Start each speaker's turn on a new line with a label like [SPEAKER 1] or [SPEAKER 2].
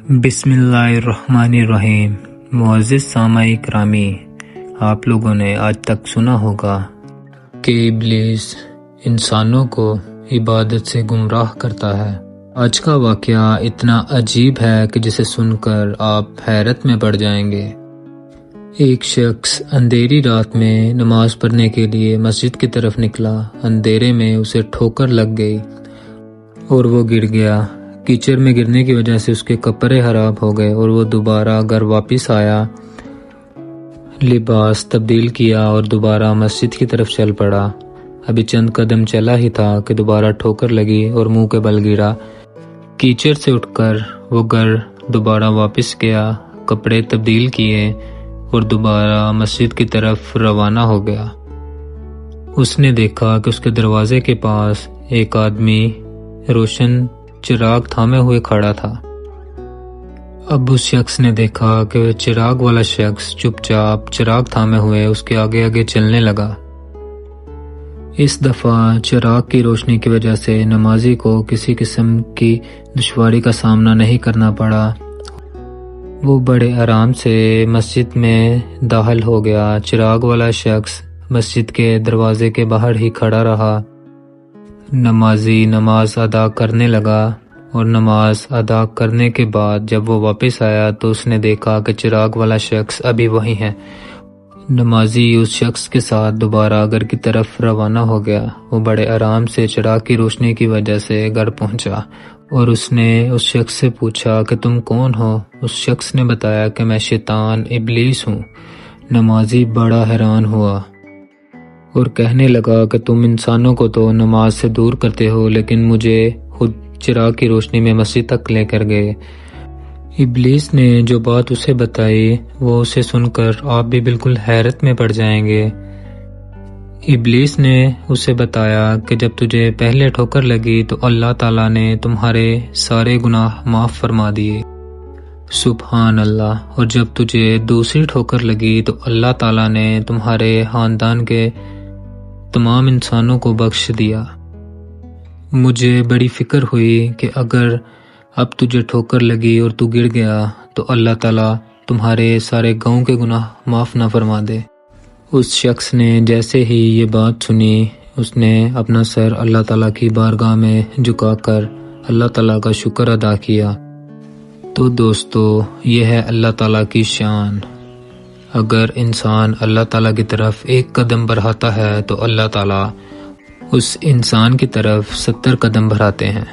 [SPEAKER 1] بسم اللہ الرحمن الرحیم۔ معزز سامعین اکرامی، آپ لوگوں نے آج تک سنا ہوگا کہ ابلیس انسانوں کو عبادت سے گمراہ کرتا ہے۔ آج کا واقعہ اتنا عجیب ہے کہ جسے سن کر آپ حیرت میں پڑ جائیں گے۔ ایک شخص اندھیری رات میں نماز پڑھنے کے لیے مسجد کی طرف نکلا۔ اندھیرے میں اسے ٹھوکر لگ گئی اور وہ گر گیا۔ کیچڑ میں گرنے کی وجہ سے اس کے کپڑے خراب ہو گئے اور وہ دوبارہ گھر واپس آیا، لباس تبدیل کیا اور دوبارہ مسجد کی طرف چل پڑا۔ ابھی چند قدم چلا ہی تھا کہ دوبارہ ٹھوکر لگی اور منہ کے بل گرا۔ کیچڑ سے اٹھ کر وہ گھر دوبارہ واپس گیا، کپڑے تبدیل کیے اور دوبارہ مسجد کی طرف روانہ ہو گیا۔ اس نے دیکھا کہ اس کے دروازے کے پاس ایک آدمی روشن چراغ تھامے ہوئے کھڑا تھا۔ اب اس شخص نے دیکھا کہ وہ چراغ والا شخص چپ چاپ چراغ تھامے ہوئے اس کے آگے آگے چلنے لگا۔ اس دفعہ چراغ کی روشنی کی وجہ سے نمازی کو کسی قسم کی دشواری کا سامنا نہیں کرنا پڑا۔ وہ بڑے آرام سے مسجد میں داخل ہو گیا۔ چراغ والا شخص مسجد کے دروازے کے باہر ہی کھڑا رہا۔ نمازی نماز ادا کرنے لگا اور نماز ادا کرنے کے بعد جب وہ واپس آیا تو اس نے دیکھا کہ چراغ والا شخص ابھی وہی ہے۔ نمازی اس شخص کے ساتھ دوبارہ گھر کی طرف روانہ ہو گیا۔ وہ بڑے آرام سے چراغ کی روشنی کی وجہ سے گھر پہنچا اور اس نے اس شخص سے پوچھا کہ تم کون ہو؟ اس شخص نے بتایا کہ میں شیطان ابلیس ہوں۔ نمازی بڑا حیران ہوا اور کہنے لگا کہ تم انسانوں کو تو نماز سے دور کرتے ہو لیکن مجھے خود چراغ کی روشنی میں مسجد تک لے کر گئے۔ ابلیس نے جو بات اسے بتائی وہ اسے سن کر آپ بھی بالکل حیرت میں پڑ جائیں گے۔ ابلیس نے اسے بتایا کہ جب تجھے پہلے ٹھوکر لگی تو اللہ تعالیٰ نے تمہارے سارے گناہ معاف فرما دیے۔ سبحان اللہ۔ اور جب تجھے دوسری ٹھوکر لگی تو اللہ تعالیٰ نے تمہارے خاندان کے تمام انسانوں کو بخش دیا۔ مجھے بڑی فکر ہوئی کہ اگر اب تجھے ٹھوکر لگی اور تو گر گیا تو اللہ تعالیٰ تمہارے سارے گاؤں کے گناہ معاف نہ فرما دے۔ اس شخص نے جیسے ہی یہ بات سنی اس نے اپنا سر اللہ تعالیٰ کی بارگاہ میں جھکا کر اللہ تعالیٰ کا شکر ادا کیا۔ تو دوستو، یہ ہے اللہ تعالیٰ کی شان۔ اگر انسان اللہ تعالیٰ کی طرف ایک قدم بڑھاتا ہے تو اللہ تعالیٰ اس انسان کی طرف 70 قدم بڑھاتے ہیں۔